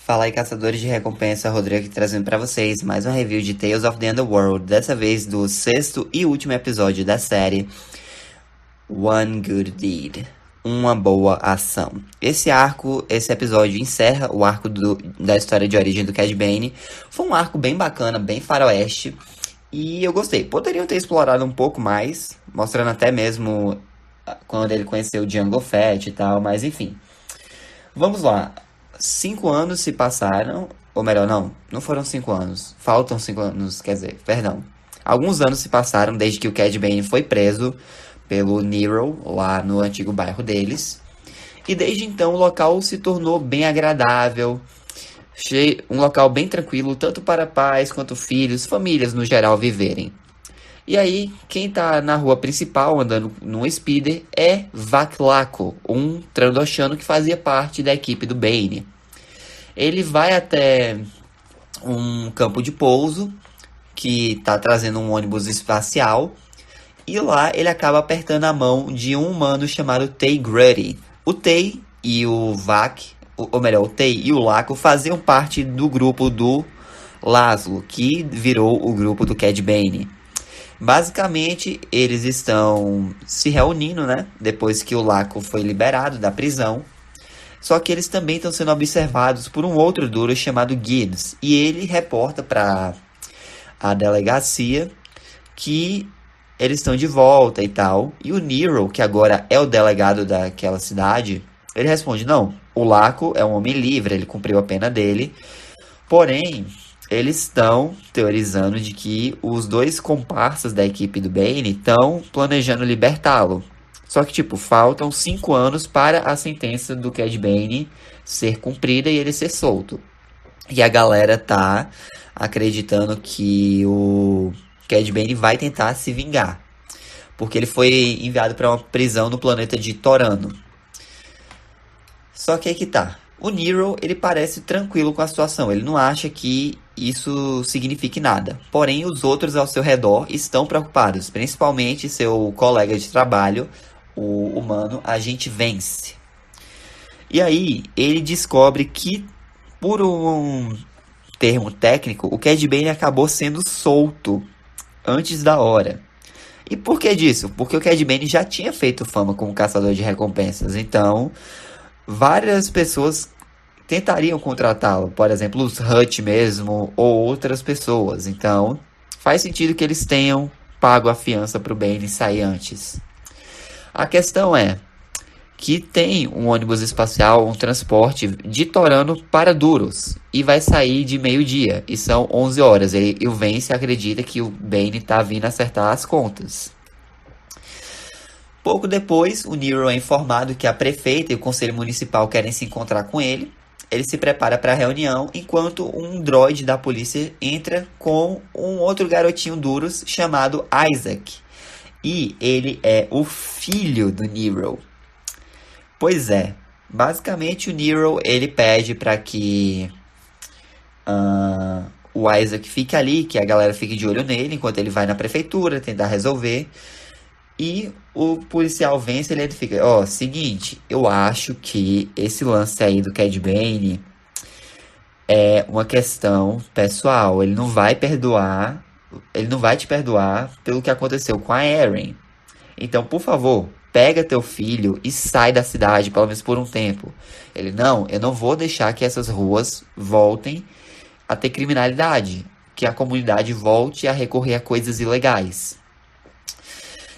Fala aí, caçadores de recompensa, Rodrigo aqui trazendo pra vocês mais um review de Tales of the Underworld, dessa vez do sexto e último episódio da série One Good Deed, uma boa ação. Esse episódio encerra o arco da história de origem do Cad Bane. Foi um arco bem bacana, bem faroeste, e eu gostei. Poderiam ter explorado um pouco mais, mostrando até mesmo quando ele conheceu o Jungle Fett e tal, mas enfim. Vamos lá. 5 anos se passaram, ou melhor, não foram 5 anos. Faltam 5 anos, quer dizer, perdão. Alguns anos se passaram desde que o Cad Bane foi preso pelo Nero, lá no antigo bairro deles. E desde então o local se tornou bem agradável, um local bem tranquilo, tanto para pais quanto filhos, famílias no geral viverem. E aí, quem tá na rua principal andando num speeder é Vaklako, um Trandoshano que fazia parte da equipe do Bane. Ele vai até um campo de pouso que tá trazendo um ônibus espacial e lá ele acaba apertando a mão de um humano chamado Tay Gruddy. O Tay e o Vak, ou melhor, o Tay e o Laco faziam parte do grupo do Laszlo, que virou o grupo do Cad Bane. Basicamente, eles estão se reunindo, né? Depois que o Laco foi liberado da prisão. Só que eles também estão sendo observados por um outro duro chamado Gibbs. E ele reporta para a delegacia que eles estão de volta e tal. E o Nero, que agora é o delegado daquela cidade, ele responde: não, o Laco é um homem livre, ele cumpriu a pena dele. Porém, eles estão teorizando de que os dois comparsas da equipe do Bane estão planejando libertá-lo. Só que, tipo, faltam 5 anos para a sentença do Cad Bane ser cumprida e ele ser solto. E a galera tá acreditando que o Cad Bane vai tentar se vingar. Porque ele foi enviado para uma prisão no planeta de Torano. Só que aí que tá. O Nero, ele parece tranquilo com a situação. Ele não acha que isso signifique nada. Porém, os outros ao seu redor estão preocupados. Principalmente seu colega de trabalho, o humano Agente Vence. E aí, ele descobre que, por um termo técnico, o Cad Bane acabou sendo solto antes da hora. E por que disso? Porque o Cad Bane já tinha feito fama como caçador de recompensas. Então, várias pessoas tentariam contratá-lo, por exemplo, os Hut mesmo, ou outras pessoas. Então, faz sentido que eles tenham pago a fiança para o Bane sair antes. A questão é que tem um ônibus espacial, um transporte de Torano para Duros, e vai sair de meio-dia, e são 11 horas, e o Vence acredita que o Bane está vindo acertar as contas. Pouco depois, o Nero é informado que a prefeita e o conselho municipal querem se encontrar com ele. Ele se prepara para a reunião, enquanto um droide da polícia entra com um outro garotinho Duros chamado Isaac. E ele é o filho do Nero. Pois é, basicamente o Nero ele pede para que o Isaac fique ali, que a galera fique de olho nele, enquanto ele vai na prefeitura tentar resolver. E o policial vence, ele fica, ó, seguinte, eu acho que esse lance aí do Cad Bane é uma questão pessoal. Ele não vai te perdoar pelo que aconteceu com a Erin. Então, por favor, pega teu filho e sai da cidade, pelo menos por um tempo. Ele, não, eu não vou deixar que essas ruas voltem a ter criminalidade, que a comunidade volte a recorrer a coisas ilegais.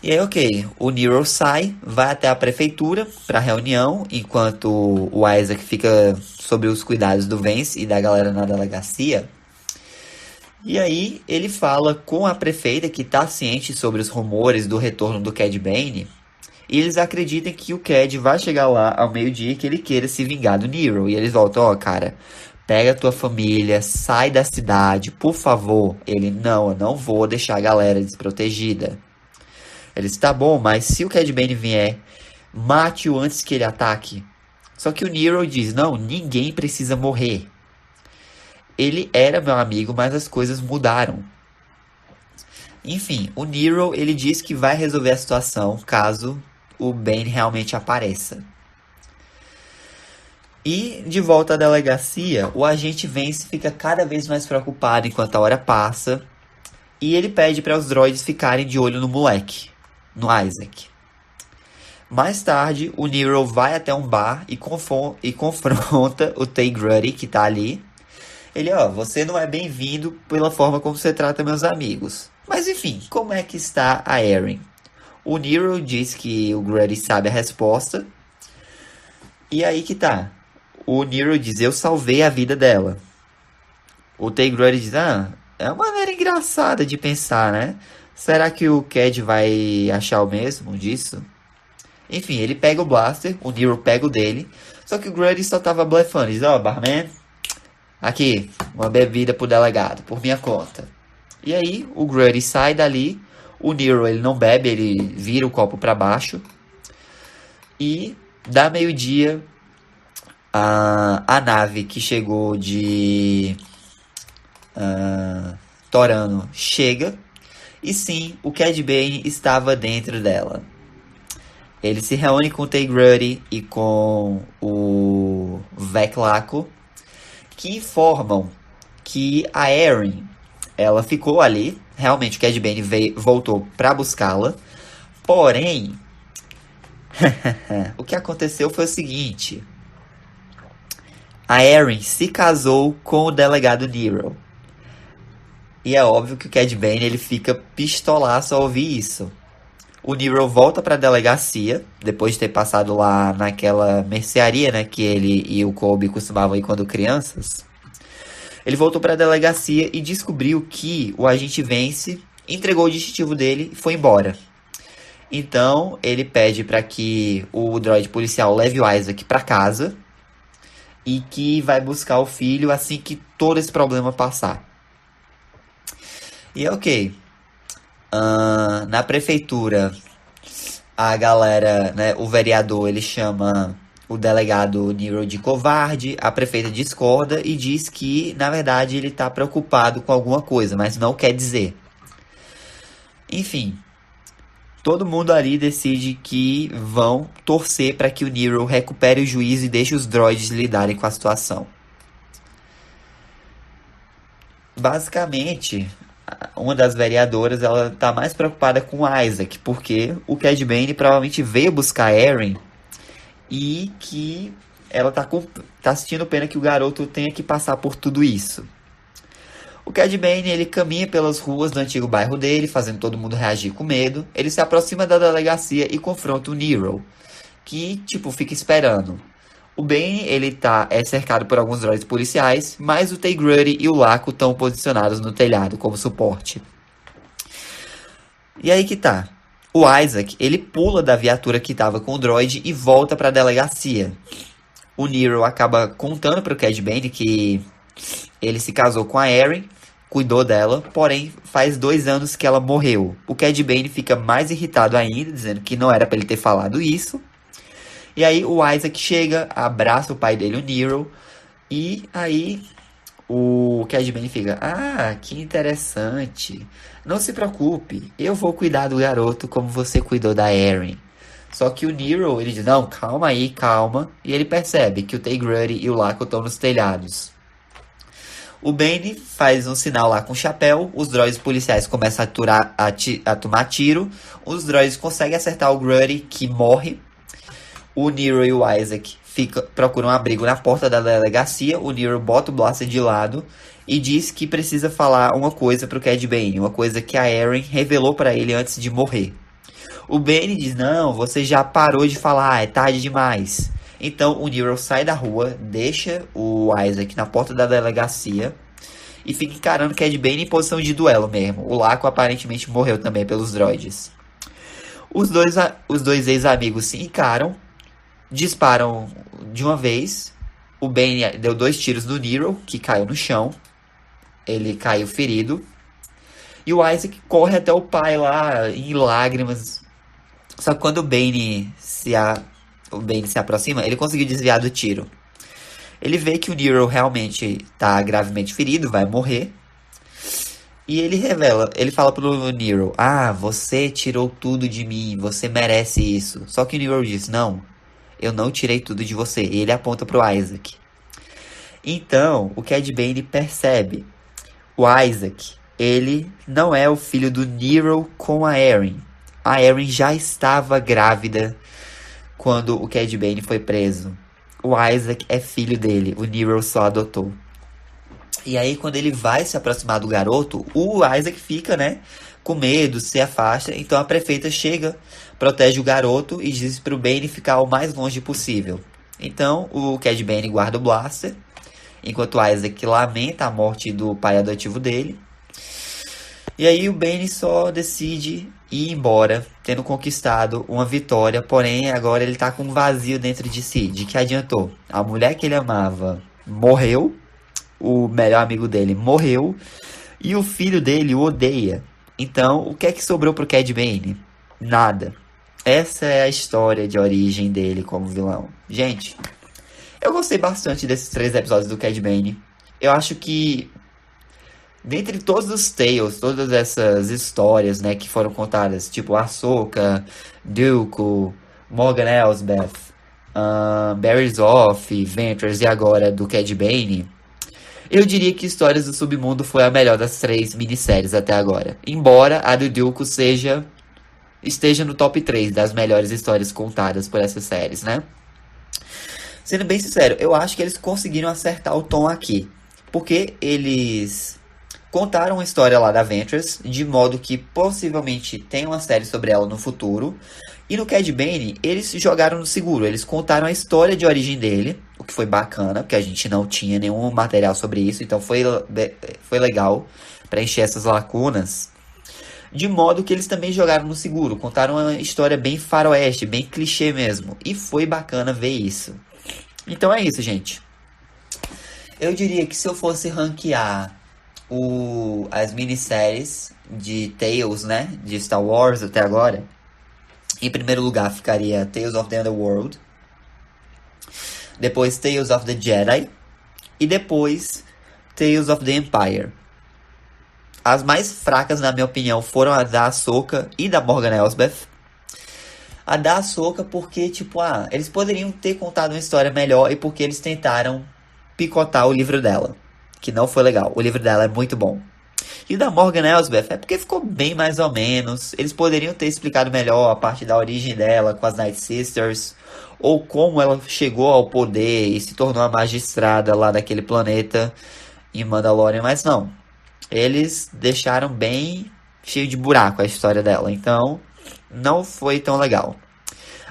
E aí, ok, o Nero sai, vai até a prefeitura para reunião, enquanto o Isaac fica sob os cuidados do Vence e da galera na delegacia. E aí ele fala com a prefeita que está ciente sobre os rumores do retorno do Cad Bane. E eles acreditam que o Cad vai chegar lá ao meio-dia e que ele queira se vingar do Nero. E eles voltam, ó, cara, pega a tua família, sai da cidade, por favor. Ele, não, eu não vou deixar a galera desprotegida. Eles, tá bom, mas se o Cad Bane vier, mate-o antes que ele ataque. Só que o Nero diz, não, ninguém precisa morrer. Ele era meu amigo, mas as coisas mudaram. Enfim, o Nero, ele diz que vai resolver a situação caso o Bane realmente apareça. E de volta à delegacia, o agente Vance fica cada vez mais preocupado enquanto a hora passa. E ele pede para os droids ficarem de olho no moleque, no Isaac. Mais tarde, o Nero vai até um bar e confronta o Tay Gruddy, que tá ali. Ele, você não é bem-vindo pela forma como você trata meus amigos. Mas enfim, como é que está a Erin? O Nero diz que o Gruddy sabe a resposta. E aí que tá. O Nero diz, eu salvei a vida dela. O Tay Gruddy diz, é uma maneira engraçada de pensar, né? Será que o Cad vai achar o mesmo disso? Enfim, ele pega o blaster, o Nero pega o dele. Só que o Gruddy só tava blefando. Diz, barman, aqui, uma bebida pro delegado, por minha conta. E aí, o Gruddy sai dali. O Nero, ele não bebe, ele vira o copo pra baixo. E, dá meio-dia, a nave que chegou de Torano chega. E sim, o Cad Bane estava dentro dela. Ele se reúne com o Tay Gruddy e com o Vec Laco, que informam que a Erin, ela ficou ali. Realmente o Cad Bane voltou para buscá-la. Porém, o que aconteceu foi o seguinte. A Erin se casou com o delegado Nero. E é óbvio que o Cad Bane ele fica pistolaço ao ouvir isso. O Nero volta para a delegacia, depois de ter passado lá naquela mercearia, né, que ele e o Colby costumavam ir quando crianças. Ele voltou para a delegacia e descobriu que o agente Vance entregou o distintivo dele e foi embora. Então, ele pede para que o droid policial leve o Isaac para casa e que vai buscar o filho assim que todo esse problema passar. E ok. Na prefeitura, a galera, né, o vereador, ele chama o delegado Nero de covarde. A prefeita discorda e diz que, na verdade, ele tá preocupado com alguma coisa, mas não quer dizer. Enfim, todo mundo ali decide que vão torcer para que o Nero recupere o juízo e deixe os droids lidarem com a situação. Basicamente, uma das vereadoras, ela tá mais preocupada com o Isaac, porque o Cad Bane provavelmente veio buscar a Erin e que ela tá sentindo pena que o garoto tenha que passar por tudo isso. O Cad Bane, ele caminha pelas ruas do antigo bairro dele, fazendo todo mundo reagir com medo. Ele se aproxima da delegacia e confronta o Nero, que, fica esperando. O Bane, ele é cercado por alguns droids policiais, mas o Tay Gruddy e o Laco estão posicionados no telhado como suporte. E aí que tá. O Isaac, ele pula da viatura que estava com o droid e volta para a delegacia. O Nero acaba contando para o Cad Bane que ele se casou com a Erin, cuidou dela, porém faz 2 anos que ela morreu. O Cad Bane fica mais irritado ainda, dizendo que não era para ele ter falado isso. E aí o Isaac chega, abraça o pai dele, o Nero, e aí o Cad Bane fica, que interessante, não se preocupe, eu vou cuidar do garoto como você cuidou da Erin. Só que o Nero, ele diz, não, calma aí, calma, e ele percebe que o Tay Gruddy e o Laco estão nos telhados. O Bane faz um sinal lá com o chapéu, os droids policiais começam a tomar tiro, os droids conseguem acertar o Gruddy, que morre. O Nero e o Isaac procuram abrigo na porta da delegacia. O Nero bota o blaster de lado e diz que precisa falar uma coisa pro Cad Bane, uma coisa que a Erin revelou para ele antes de morrer. O Bane diz, não, você já parou de falar, é tarde demais. Então o Nero sai da rua, deixa o Isaac na porta da delegacia e fica encarando o Cad Bane em posição de duelo mesmo. O Laco aparentemente morreu também pelos droids. Os dois ex-amigos se encaram, disparam de uma vez. O Bane deu 2 tiros no Nero, que caiu no chão. Ele caiu ferido. E o Isaac corre até o pai lá, em lágrimas. Só que quando o Bane se aproxima, ele conseguiu desviar do tiro. Ele vê que o Nero realmente está gravemente ferido, vai morrer. E ele fala pro Nero, você tirou tudo de mim, você merece isso. Só que o Nero diz, não, Eu não tirei tudo de você. E ele aponta pro Isaac. Então, o Cad Bane percebe. O Isaac, ele não é o filho do Nero com a Erin. A Erin já estava grávida quando o Cad Bane foi preso. O Isaac é filho dele. O Nero só adotou. E aí, quando ele vai se aproximar do garoto, o Isaac fica, né, com medo, se afasta. Então a prefeita chega, protege o garoto e diz pro Bane ficar o mais longe possível. Então o Cad Bane guarda o blaster, enquanto o Isaac lamenta a morte do pai adotivo dele. E aí o Bane só decide ir embora, tendo conquistado uma vitória. Porém, agora ele tá com um vazio dentro de si. De que adiantou? A mulher que ele amava morreu. O melhor amigo dele morreu. E o filho dele o odeia. Então, o que é que sobrou pro Cad Bane? Nada. Essa é a história de origem dele como vilão. Gente, eu gostei bastante desses 3 episódios do Cad Bane. Eu acho que, dentre todos os tales, todas essas histórias, né, que foram contadas, tipo Ahsoka, Dooku, Morgan Elsbeth, Barry's Off, Ventress e agora do Cad Bane, eu diria que Histórias do Submundo foi a melhor das 3 minisséries até agora. Embora a do Dooku esteja no top 3 das melhores histórias contadas por essas séries, né? Sendo bem sincero, eu acho que eles conseguiram acertar o tom aqui. Porque eles contaram a história lá da Ventress, de modo que possivelmente tem uma série sobre ela no futuro. E no Cad Bane, eles jogaram no seguro. Eles contaram a história de origem dele, o que foi bacana, porque a gente não tinha nenhum material sobre isso. Então foi legal preencher essas lacunas. De modo que eles também jogaram no seguro. Contaram uma história bem faroeste, bem clichê mesmo. E foi bacana ver isso. Então é isso, gente. Eu diria que se eu fosse ranquear as minisséries de Tales, né, de Star Wars até agora, em primeiro lugar ficaria Tales of the Underworld, depois Tales of the Jedi e depois Tales of the Empire. As mais fracas, na minha opinião, foram a da Ahsoka e da Morgan Elsbeth. A da Ahsoka porque, eles poderiam ter contado uma história melhor e porque eles tentaram picotar o livro dela, que não foi legal. O livro dela é muito bom. E o da Morgan Elsbeth é porque ficou bem mais ou menos. Eles poderiam ter explicado melhor a parte da origem dela com as Night Sisters, ou como ela chegou ao poder e se tornou a magistrada lá daquele planeta em Mandalorian, mas não. Eles deixaram bem cheio de buraco a história dela, então não foi tão legal.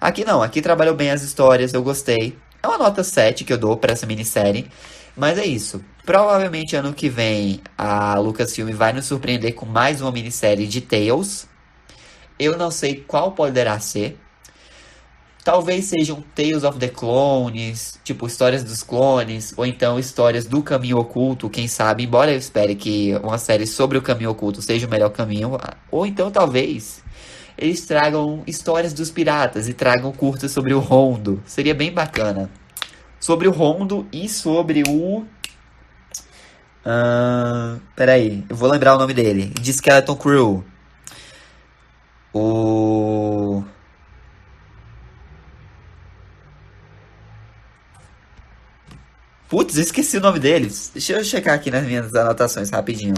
Aqui não, aqui trabalhou bem as histórias, eu gostei. É uma nota 7 que eu dou pra essa minissérie, mas é isso. Provavelmente ano que vem a Lucasfilm vai nos surpreender com mais uma minissérie de Tales. Eu não sei qual poderá ser. Talvez sejam Tales of the Clones, tipo histórias dos clones, ou então histórias do caminho oculto, quem sabe, embora eu espere que uma série sobre o caminho oculto seja o melhor caminho, ou então talvez eles tragam histórias dos piratas e tragam curtas sobre o Rondo, seria bem bacana. Sobre o Rondo e sobre o... peraí, eu vou lembrar o nome dele, de Skeleton Crew. Putz, eu esqueci o nome deles. Deixa eu checar aqui nas minhas anotações rapidinho.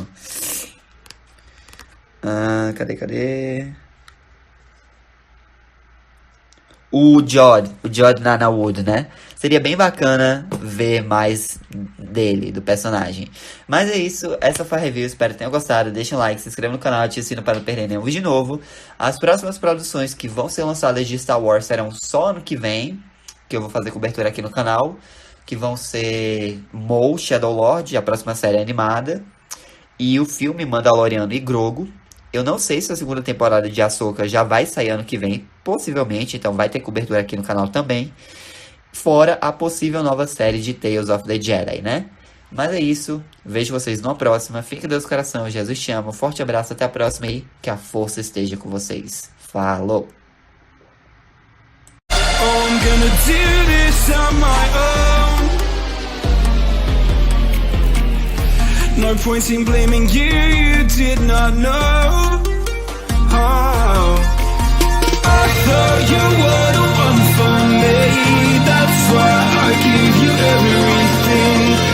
Cadê? O Jod Nanawood, né? Seria bem bacana ver mais dele, do personagem. Mas é isso, essa foi a review, espero que tenham gostado. Deixa um like, se inscreva no canal, ative o sino para não perder nenhum vídeo novo. As próximas produções que vão ser lançadas de Star Wars serão só ano que vem, que eu vou fazer cobertura aqui no canal. Que vão ser Maul, Shadow Lord, a próxima série animada, e o filme Mandaloriano e Grogu. Eu não sei se a segunda temporada de Ahsoka já vai sair ano que vem, possivelmente, então vai ter cobertura aqui no canal também. Fora a possível nova série de Tales of the Jedi, né? Mas é isso, vejo vocês numa próxima. Fique com Deus no coração, Jesus te ama. Um forte abraço, até a próxima e que a força esteja com vocês. Falou! I'm gonna do this on my own. No point in blaming you, you did not know. Oh, I thought you were the one for me. why I give you everything.